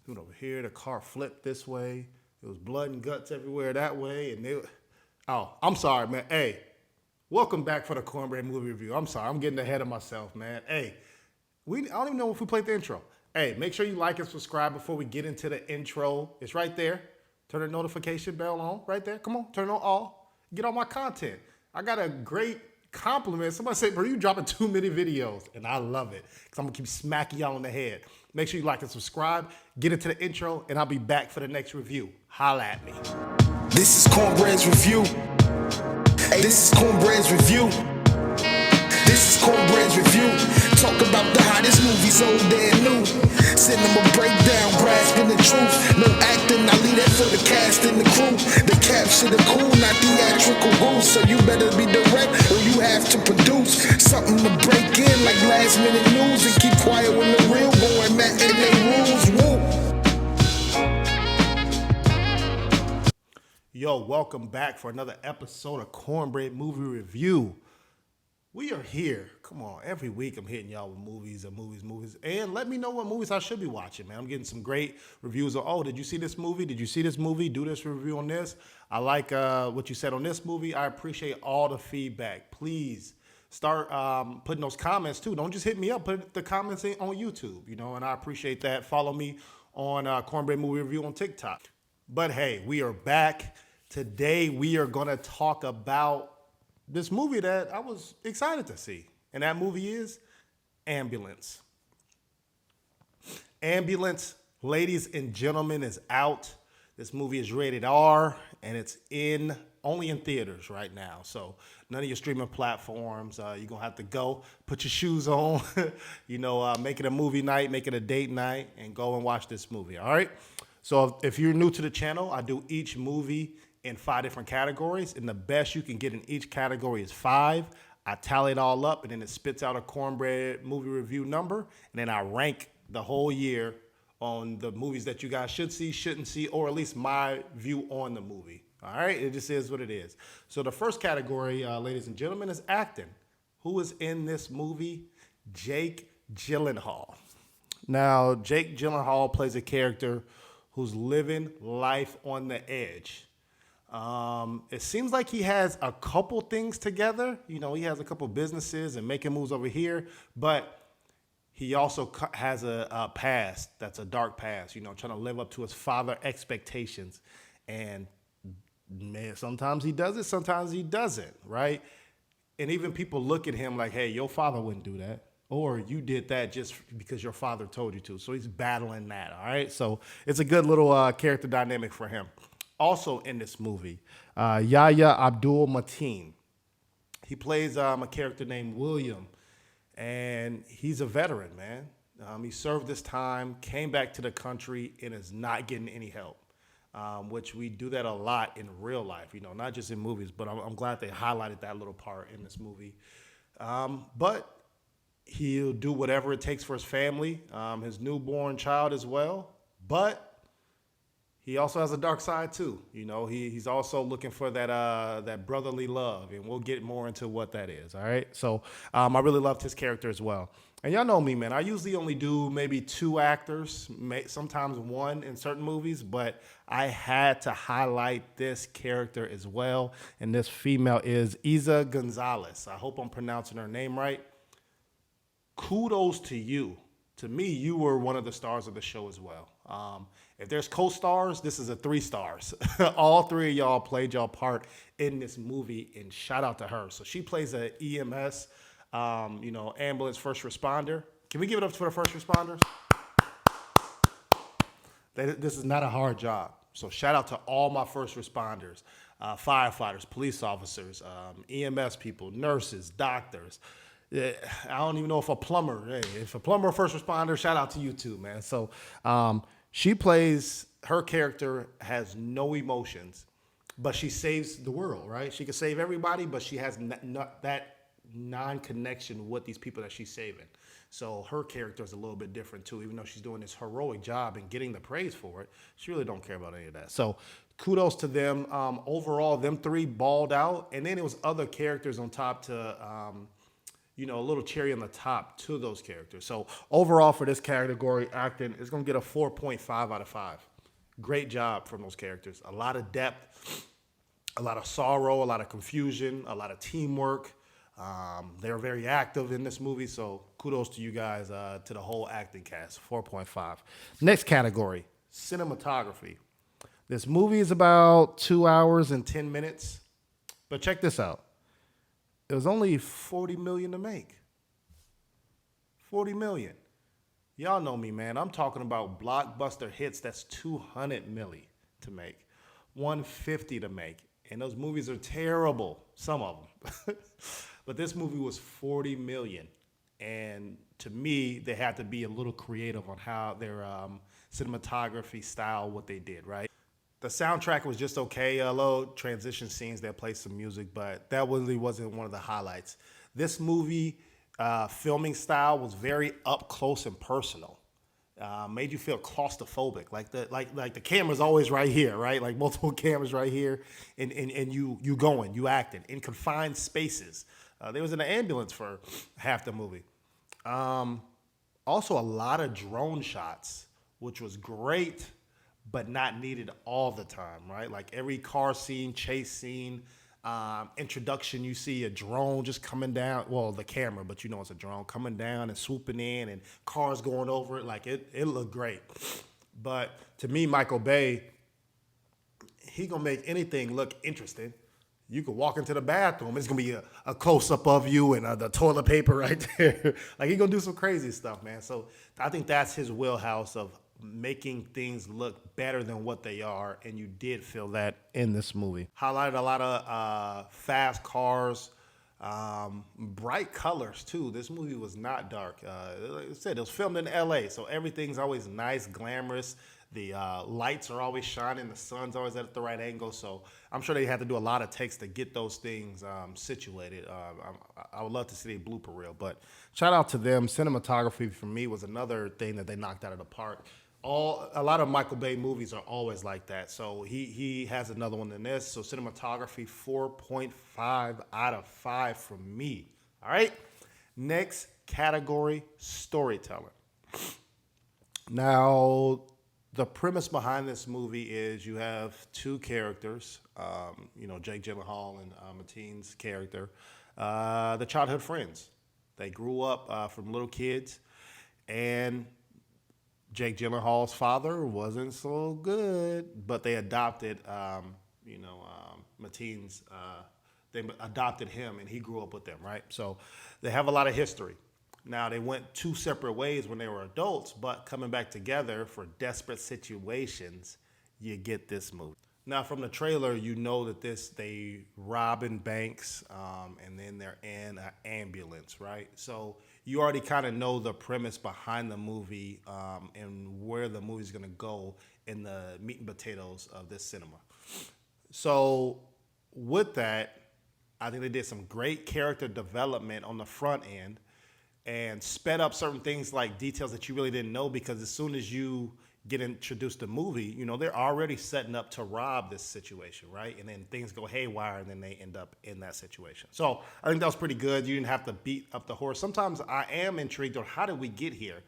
He went over here. The car flipped this way. There was blood and guts everywhere that way. And oh, I'm sorry, man. Hey, welcome back for the Cornbread Movie Review. I'm sorry. I'm getting ahead of myself, man. Hey, I don't even know if we played the intro. Hey, make sure you like and subscribe before we get into the intro. It's right there. Turn the notification bell on right there. Come on, turn it on all. Get all my content. I got a great compliment. Somebody said, bro, you dropping too many videos. And I love it because I'm going to keep smacking y'all on the head. Make sure you like and subscribe. Get into the intro, and I'll be back for the next review. Holla at me. This is Cornbread's Review. Hey, this is Cornbread's Review. This is Cornbread's Review. Talk about the hottest movies, old and new. Cinema breakdown, grasping the truth. No acting, I leave that for the cast and the crew. They capture the cool, not theatrical rules. So you better be direct or you have to produce something to break in like last minute news. And keep quiet when the real going mad and they rules. Woo. Yo, welcome back for another episode of Cornbread Movie Review. We are here. Come on, every week I'm hitting y'all with movies. And let me know what movies I should be watching, man. I'm getting some great reviews of, oh, did you see this movie? Did you see this movie? Do this review on this. I like what you said on this movie. I appreciate all the feedback. Please start putting those comments too. Don't just hit me up. Put the comments in on YouTube, and I appreciate that. Follow me on Cornbread Movie Review on TikTok. But hey, we are back. Today we are going to talk about this movie that I was excited to see. And that movie is Ambulance. Ambulance, ladies and gentlemen, is out. This movie is rated R, and it's only in theaters right now. So none of your streaming platforms. You're going to have to go, put your shoes on, make it a movie night, make it a date night, and go and watch this movie, all right? So if you're new to the channel, I do each movie in 5 different categories, and the best you can get in each category is 5. I tally it all up, and then it spits out a Cornbread Movie Review number, and then I rank the whole year on the movies that you guys should see, shouldn't see, or at least my view on the movie. All right? It just is what it is. So the first category, ladies and gentlemen, is acting. Who is in this movie? Jake Gyllenhaal. Now, Jake Gyllenhaal plays a character who's living life on the edge. It seems like he has a couple things together. He has a couple businesses and making moves over here, but he also has a past that's a dark past, trying to live up to his father's expectations. And man, sometimes he does it, sometimes he doesn't, right? And even people look at him like, hey, your father wouldn't do that. Or you did that just because your father told you to. So he's battling that, all right? So it's a good little character dynamic for him. Also in this movie, Yahya Abdul-Mateen. He plays a character named William, and he's a veteran, man. He served his time, came back to the country, and is not getting any help, which we do that a lot in real life, not just in movies, but I'm glad they highlighted that little part in this movie. But he'll do whatever it takes for his family, his newborn child as well, but he also has a dark side too. He's also looking for that brotherly love, and we'll get more into what that is. All right. So I really loved his character as well. And y'all know me, man. I usually only do maybe 2 actors, sometimes 1 in certain movies, but I had to highlight this character as well. And this female is Isa Gonzalez. I hope I'm pronouncing her name right. Kudos to you. To me, you were one of the stars of the show as well. If there's co-stars, this is a 3 stars. All 3 of y'all played y'all part in this movie, and shout out to her. So she plays a EMS, ambulance first responder. Can we give it up for the first responders? This is not a hard job. So shout out to all my first responders, firefighters, police officers, EMS people, nurses, doctors. Yeah, I don't even know if a plumber, if a plumber or first responder, shout out to you too, man. So her character has no emotions, but she saves the world, right? She can save everybody, but she has not that non-connection with these people that she's saving. So her character is a little bit different too, even though she's doing this heroic job and getting the praise for it. She really don't care about any of that. So kudos to them. Overall, them 3 balled out. And then it was other characters on top to, a little cherry on the top to those characters. So overall for this category, acting is going to get a 4.5 out of 5. Great job from those characters. A lot of depth, a lot of sorrow, a lot of confusion, a lot of teamwork. They're very active in this movie, so kudos to you guys, to the whole acting cast, 4.5. Next category, cinematography. This movie is about 2 hours and 10 minutes, but check this out. It was only $40 million to make. 40 million. Y'all know me, man. I'm talking about blockbuster hits that's 200 milli to make, 150 to make. And those movies are terrible, some of them. But this movie was 40 million. And to me, they had to be a little creative on how their cinematography style, what they did, right? The soundtrack was just okay. Little transition scenes that play some music, but that really wasn't one of the highlights. This movie filming style was very up close and personal. Made you feel claustrophobic, like the camera's always right here, right? Like multiple cameras right here, and you acting in confined spaces. There was an ambulance for half the movie. Also, a lot of drone shots, which was great, but not needed all the time, right? Like every car scene, chase scene, introduction, you see a drone just coming down. Well, the camera, but you know it's a drone coming down and swooping in, and cars going over it. Like it looked great. But to me, Michael Bay, he gonna make anything look interesting. You could walk into the bathroom, it's gonna be a close up of you and the toilet paper right there. Like he gonna do some crazy stuff, man. So I think that's his wheelhouse of making things look better than what they are, and you did feel that in this movie. Highlighted a lot of fast cars, bright colors too. This movie was not dark. Like I said, it was filmed in LA, so everything's always nice, glamorous. The lights are always shining, the sun's always at the right angle, so I'm sure they had to do a lot of takes to get those things situated. I would love to see a blooper reel, but shout out to them. Cinematography for me was another thing that they knocked out of the park. A lot of Michael Bay movies are always like that, so he has another one than this. So cinematography, 4.5 out of 5 from me. All right, next category, storytelling. Now, the premise behind this movie is you have two characters, Jake Gyllenhaal and Mateen's character, the childhood friends. They grew up from little kids, and Jake Gyllenhaal's father wasn't so good, but they adopted, Mateen's. They adopted him, and he grew up with them, right? So they have a lot of history. Now, they went two separate ways when they were adults, but coming back together for desperate situations, you get this movie. Now, from the trailer, you know that they robbing banks, and then they're in an ambulance, right? So you already kind of know the premise behind the movie, and where the movie's going to go in the meat and potatoes of this cinema. So with that, I think they did some great character development on the front end, and sped up certain things like details that you really didn't know, because as soon as you get introduced to the movie, they're already setting up to rob this situation, right? And then things go haywire, and then they end up in that situation. So I think that was pretty good. You didn't have to beat up the horse. Sometimes I am intrigued on how did we get here,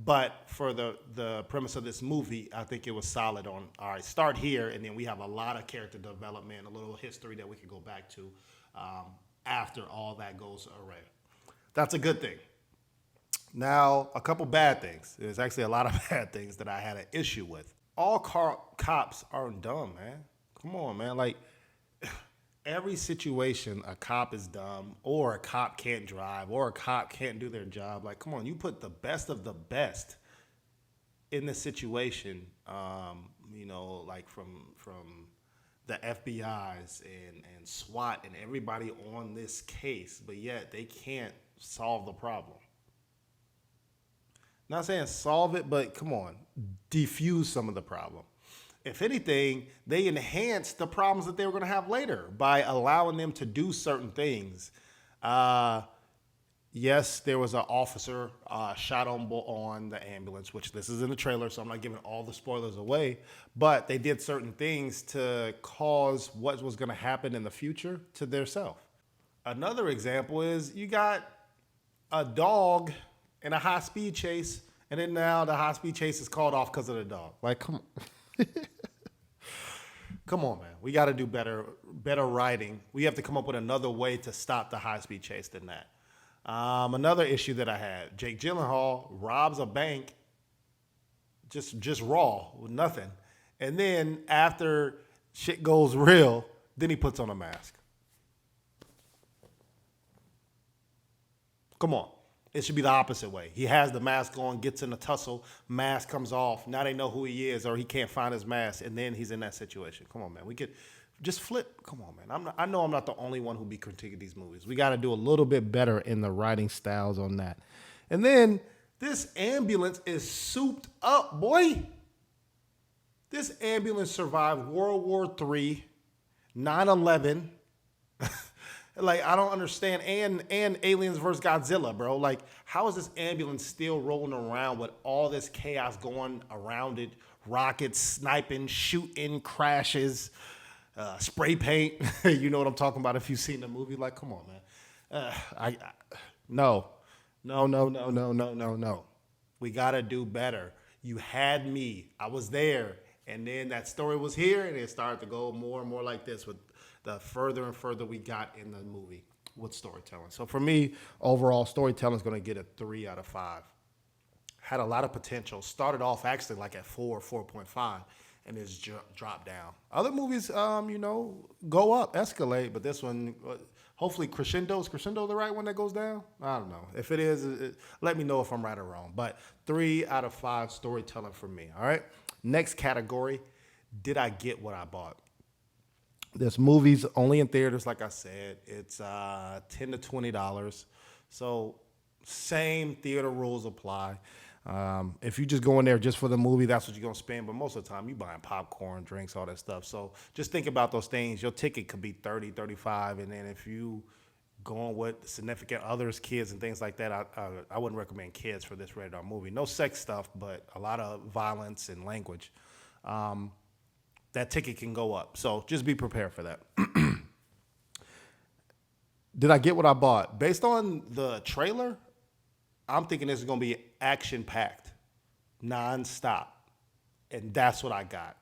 but for the premise of this movie, I think it was solid on, all right, start here, and then we have a lot of character development, a little history that we could go back to after all that goes away. That's a good thing. Now, a couple bad things. There's actually a lot of bad things that I had an issue with. All cops aren't dumb, man. Come on, man. Like, every situation, a cop is dumb, or a cop can't drive, or a cop can't do their job. Like, come on, you put the best of the best in the situation, like from the FBI's and SWAT and everybody on this case, but yet they can't solve the problem. Not saying solve it, but come on, defuse some of the problem. If anything, they enhanced the problems that they were going to have later by allowing them to do certain things. Yes, there was an officer shot on the ambulance, which this is in the trailer, so I'm not giving all the spoilers away. But they did certain things to cause what was going to happen in the future to their self. Another example is you got a dog in a high speed chase, and then now the high speed chase is called off because of the dog. Like, come on. Come on, man. We got to do better writing. We have to come up with another way to stop the high speed chase than that. Another issue that I had, Jake Gyllenhaal robs a bank just raw with nothing. And then after shit goes real, then he puts on a mask. Come on. It should be the opposite way. He has the mask on, gets in a tussle, mask comes off. Now they know who he is, or he can't find his mask, and then he's in that situation. Come on, man. We could just flip. Come on, man. I know I'm not the only one who be critiquing these movies. We got to do a little bit better in the writing styles on that. And then this ambulance is souped up, boy. This ambulance survived World War III, 9/11. Like, I don't understand. And Aliens vs. Godzilla, bro. Like, how is this ambulance still rolling around with all this chaos going around it? Rockets, sniping, shooting, crashes, spray paint. You know what I'm talking about if you've seen the movie. Like, come on, man. No. We got to do better. You had me. I was there. And then that story was here, and it started to go more and more like this with the further and further we got in the movie with storytelling. So for me, overall, storytelling is going to get a 3 out of 5. Had a lot of potential. Started off actually like at 4.5, and it's dropped down. Other movies, go up, escalate, but this one, hopefully crescendo. Is crescendo the right one that goes down? I don't know. If it is, let me know if I'm right or wrong. But 3 out of 5 storytelling for me, all right? Next category, did I get what I bought? This movie's only in theaters, like I said. It's $10 to $20. So same theater rules apply. If you just go in there just for the movie, that's what you're going to spend. But most of the time, you're buying popcorn, drinks, all that stuff. So just think about those things. Your ticket could be $30, $35. And then if you going with significant others, kids, and things like that, I wouldn't recommend kids for this rated R movie. No sex stuff, but a lot of violence and language. That ticket can go up. So just be prepared for that. Did I get what I bought? Based on the trailer, I'm thinking this is going to be action-packed, nonstop. And that's what I got.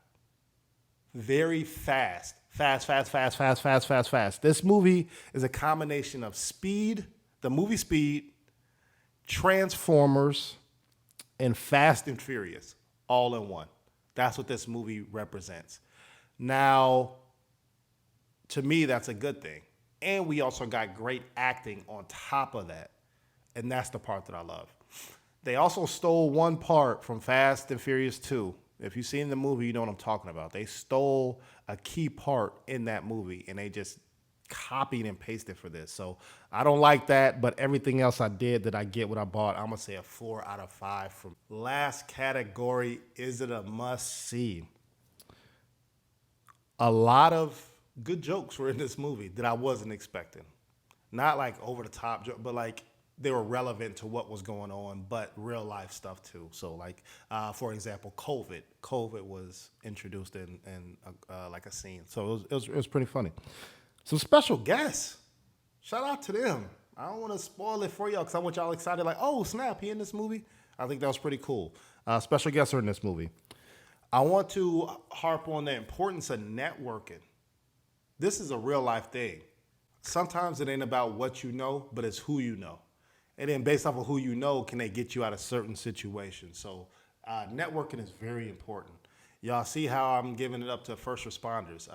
Very fast. Fast. This movie is a combination of Speed, the movie Speed, Transformers, and Fast and Furious all in one. That's what this movie represents. Now, to me, that's a good thing. And we also got great acting on top of that. And that's the part that I love. They also stole one part from Fast and Furious 2. If you've seen the movie, you know what I'm talking about. They stole a key part in that movie, and they just copied and pasted for this. So I don't like that, but everything else I did that I get what I bought, I'm going to say a 4 out of 5. From last category, is it a must-see? A lot of good jokes were in this movie that I wasn't expecting. Not like over-the-top jokes, but like they were relevant to what was going on, but real life stuff too. So like, for example, COVID. COVID was introduced in like a scene. So it was pretty funny. Some special guests. Shout out to them. I don't want to spoil it for y'all because I want y'all excited like, oh, snap, he in this movie? I think that was pretty cool. Special guests are in this movie. I want to harp on the importance of networking. This is a real life thing. Sometimes it ain't about what you know, but it's who you know. And then based off of who you know, can they get you out of certain situations? So networking is very important. Y'all see how I'm giving it up to first responders.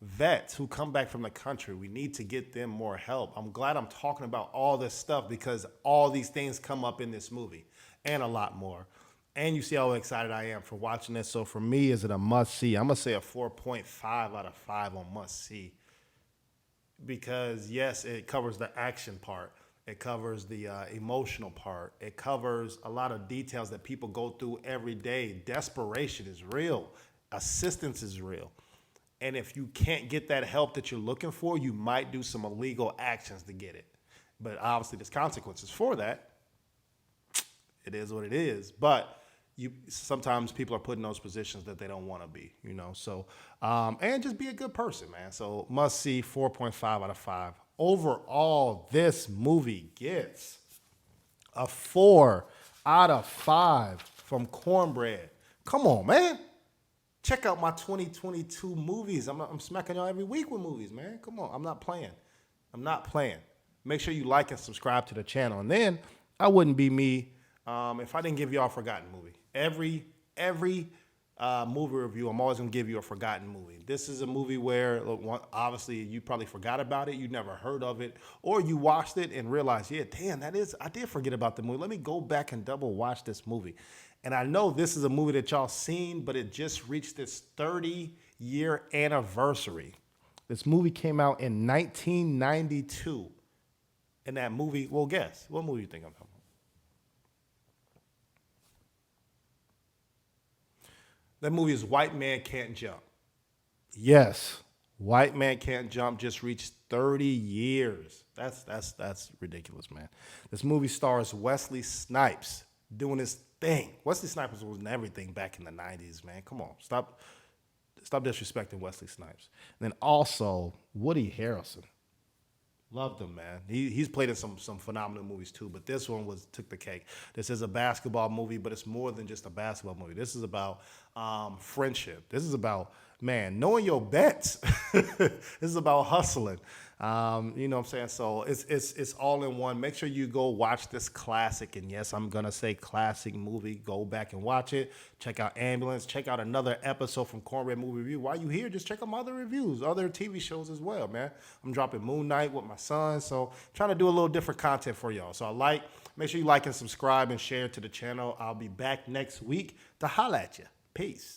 Vets who come back from the country, we need to get them more help. I'm glad I'm talking about all this stuff because all these things come up in this movie and a lot more. And you see how excited I am for watching this. So for me, is it a must-see? I'm going to say a 4.5 out of 5 on must-see. Because, yes, it covers the action part. It covers the emotional part. It covers a lot of details that people go through every day. Desperation is real. Assistance is real. And if you can't get that help that you're looking for, you might do some illegal actions to get it. But obviously there's consequences for that. It is what it is. But sometimes people are put in those positions that they don't want to be, So, and just be a good person, man. So must see 4.5 out of 5. Overall, this movie gets A 4 out of 5 from Cornbread. Come on, man. Check out my 2022 movies. I'm smacking y'all every week with movies, man. Come on. I'm not playing. I'm not playing. Make sure you like and subscribe to the channel. And then I wouldn't be me if I didn't give y'all a forgotten movie. Every movie review, I'm always going to give you a forgotten movie. This is a movie where, look, obviously, you probably forgot about it. You never heard of it. Or you watched it and realized, yeah, damn, I did forget about the movie. Let me go back and double watch this movie. And I know this is a movie that y'all seen, but it just reached its 30-year anniversary. This movie came out in 1992. And that movie, well, guess. What movie you think I'm talking about? That movie is White Man Can't Jump. Yes, White Man Can't Jump just reached 30 years. That's ridiculous, man. This movie stars Wesley Snipes doing his thing. Wesley Snipes was in everything back in the 90s, man. Come on, stop disrespecting Wesley Snipes. And then also Woody Harrelson. Loved him, man. He's played in some phenomenal movies too, but this one took the cake. This is a basketball movie, but it's more than just a basketball movie. This is about friendship. This is about, man, knowing your bets. This is about hustling. You know what I'm saying? So it's all in one. Make sure you go watch this classic. And yes, I'm gonna say classic movie. Go back and watch it. Check out Ambulance. Check out another episode from Cornbread Movie Review. While you here, just check out my other reviews, other TV shows as well, man. I'm dropping Moon Knight with my son, so trying to do a little different content for y'all. So make sure you like and subscribe and share to the channel. I'll be back next week to holla at you. Peace.